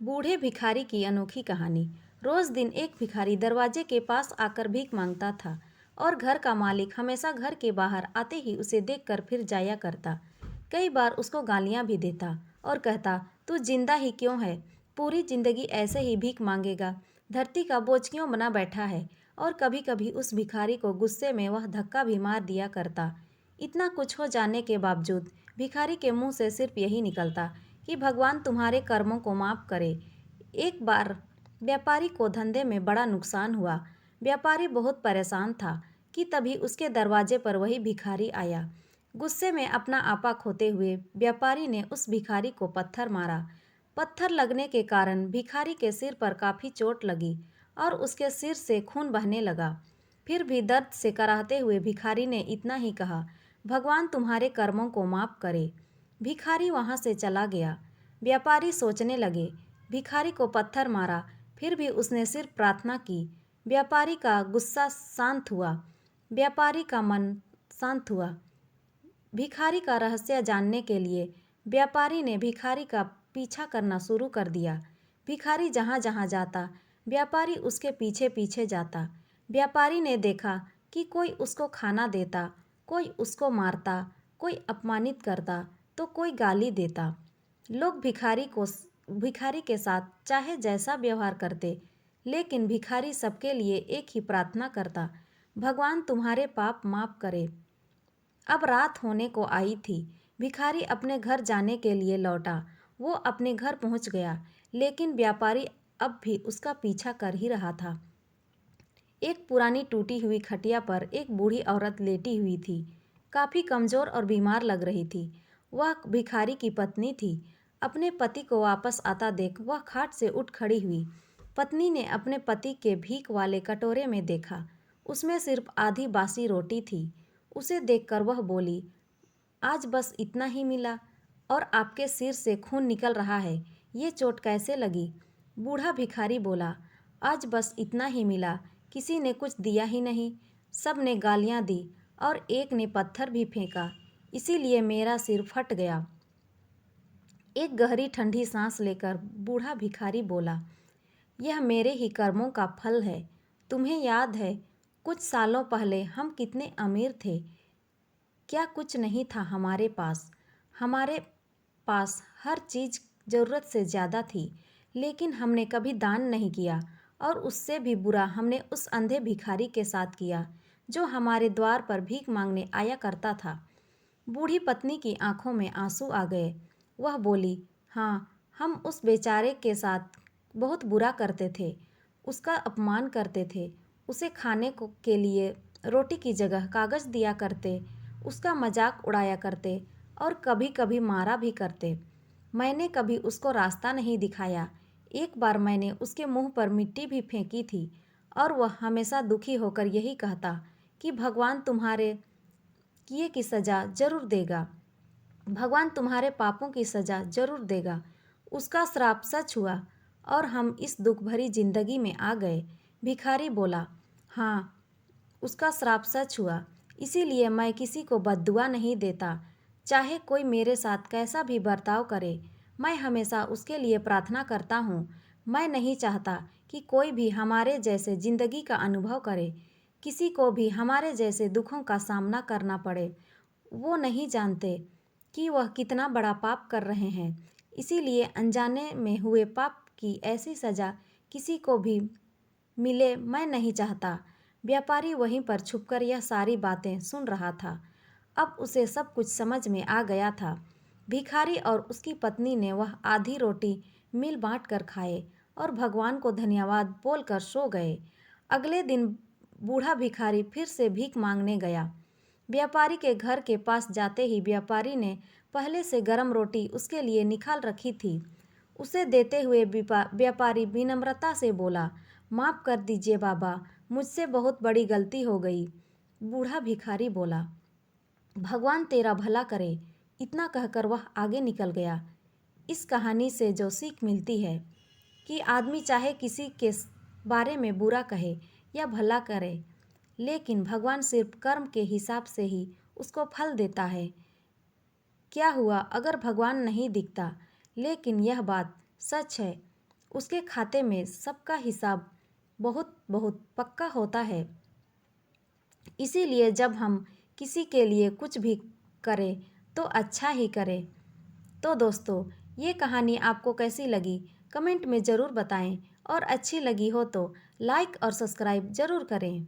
बूढ़े भिखारी की अनोखी कहानी। रोज दिन एक भिखारी दरवाजे के पास आकर भीख मांगता था और घर का मालिक हमेशा घर के बाहर आते ही उसे देखकर फिर जाया करता। कई बार उसको गालियां भी देता और कहता, तू जिंदा ही क्यों है, पूरी जिंदगी ऐसे ही भीख मांगेगा, धरती का बोझ क्यों बना बैठा है। और कभी कभी उस भिखारी को गुस्से में वह धक्का भी मार दिया करता। इतना कुछ हो जाने के बावजूद भिखारी के मुंह से सिर्फ यही निकलता कि भगवान तुम्हारे कर्मों को माफ करे। एक बार व्यापारी को धंधे में बड़ा नुकसान हुआ। व्यापारी बहुत परेशान था कि तभी उसके दरवाजे पर वही भिखारी आया। गुस्से में अपना आपा खोते हुए व्यापारी ने उस भिखारी को पत्थर मारा। पत्थर लगने के कारण भिखारी के सिर पर काफ़ी चोट लगी और उसके सिर से खून बहने लगा। फिर भी दर्द से कराहते हुए भिखारी ने इतना ही कहा, भगवान तुम्हारे कर्मों को माफ करे। भिखारी वहां से चला गया। व्यापारी सोचने लगे, भिखारी को पत्थर मारा, फिर भी उसने सिर्फ प्रार्थना की। व्यापारी का गुस्सा शांत हुआ। व्यापारी का मन शांत हुआ। भिखारी का रहस्य जानने के लिए व्यापारी ने भिखारी का पीछा करना शुरू कर दिया। भिखारी जहाँ जहाँ जाता, व्यापारी उसके पीछे पीछे जाता। व्यापारी ने देखा कि कोई उसको खाना देता, कोई उसको मारता, कोई अपमानित करता तो कोई गाली देता। लोग भिखारी के साथ चाहे जैसा व्यवहार करते, लेकिन भिखारी सबके लिए एक ही प्रार्थना करता, भगवान तुम्हारे पाप माफ करे। अब रात होने को आई थी। भिखारी अपने घर जाने के लिए लौटा। वो अपने घर पहुंच गया, लेकिन व्यापारी अब भी उसका पीछा कर ही रहा था। एक पुरानी टूटी हुई खटिया पर एक बूढ़ी औरत लेटी हुई थी। काफ़ी कमज़ोर और बीमार लग रही थी। वह भिखारी की पत्नी थी। अपने पति को वापस आता देख वह खाट से उठ खड़ी हुई। पत्नी ने अपने पति के भीख वाले कटोरे में देखा। उसमें सिर्फ आधी बासी रोटी थी। उसे देखकर वह बोली, आज बस इतना ही मिला और आपके सिर से खून निकल रहा है, ये चोट कैसे लगी? बूढ़ा भिखारी बोला, आज बस इतना ही मिला, किसी ने कुछ दिया ही नहीं, सब ने गालियां दी और एक ने पत्थर भी फेंका, इसीलिए मेरा सिर फट गया। एक गहरी ठंडी सांस लेकर बूढ़ा भिखारी बोला, यह मेरे ही कर्मों का फल है। तुम्हें याद है कुछ सालों पहले हम कितने अमीर थे? क्या कुछ नहीं था हमारे पास? हमारे पास हर चीज़ ज़रूरत से ज़्यादा थी, लेकिन हमने कभी दान नहीं किया और उससे भी बुरा हमने उस अंधे भिखारी के साथ किया जो हमारे द्वार पर भीख मांगने आया करता था। बूढ़ी पत्नी की आंखों में आंसू आ गए। वह बोली, हाँ, हम उस बेचारे के साथ बहुत बुरा करते थे, उसका अपमान करते थे, उसे खाने के लिए रोटी की जगह कागज़ दिया करते, उसका मजाक उड़ाया करते और कभी कभी मारा भी करते। मैंने कभी उसको रास्ता नहीं दिखाया। एक बार मैंने उसके मुंह पर मिट्टी भी फेंकी थी और वह हमेशा दुखी होकर यही कहता कि भगवान तुम्हारे किए की सज़ा ज़रूर देगा, भगवान तुम्हारे पापों की सज़ा ज़रूर देगा। उसका श्राप सच हुआ और हम इस दुख भरी जिंदगी में आ गए। भिखारी बोला, हाँ, उसका श्राप सच हुआ, इसीलिए मैं किसी को बद्दुआ नहीं देता। चाहे कोई मेरे साथ कैसा भी बर्ताव करे, मैं हमेशा उसके लिए प्रार्थना करता हूँ। मैं नहीं चाहता कि कोई भी हमारे जैसे ज़िंदगी का अनुभव करे, किसी को भी हमारे जैसे दुखों का सामना करना पड़े। वो नहीं जानते कि वह कितना बड़ा पाप कर रहे हैं, इसीलिए अनजाने में हुए पाप की ऐसी सज़ा किसी को भी मिले मैं नहीं चाहता। व्यापारी वहीं पर छुपकर यह सारी बातें सुन रहा था। अब उसे सब कुछ समझ में आ गया था। भिखारी और उसकी पत्नी ने वह आधी रोटी मिल बांट कर खाए और भगवान को धन्यवाद बोलकर सो गए। अगले दिन बूढ़ा भिखारी फिर से भीख मांगने गया। व्यापारी के घर के पास जाते ही व्यापारी ने पहले से गर्म रोटी उसके लिए निकाल रखी थी। उसे देते हुए व्यापारी विनम्रता से बोला, माफ़ कर दीजिए बाबा, मुझसे बहुत बड़ी गलती हो गई। बूढ़ा भिखारी बोला, भगवान तेरा भला करे। इतना कहकर वह आगे निकल गया। इस कहानी से जो सीख मिलती है कि आदमी चाहे किसी के बारे में बुरा कहे या भला करे, लेकिन भगवान सिर्फ कर्म के हिसाब से ही उसको फल देता है। क्या हुआ अगर भगवान नहीं दिखता? लेकिन यह बात सच है उसके खाते में सबका हिसाब बहुत बहुत पक्का होता है। इसीलिए जब हम किसी के लिए कुछ भी करें तो अच्छा ही करें। तो दोस्तों, ये कहानी आपको कैसी लगी कमेंट में ज़रूर बताएं और अच्छी लगी हो तो लाइक और सब्सक्राइब ज़रूर करें।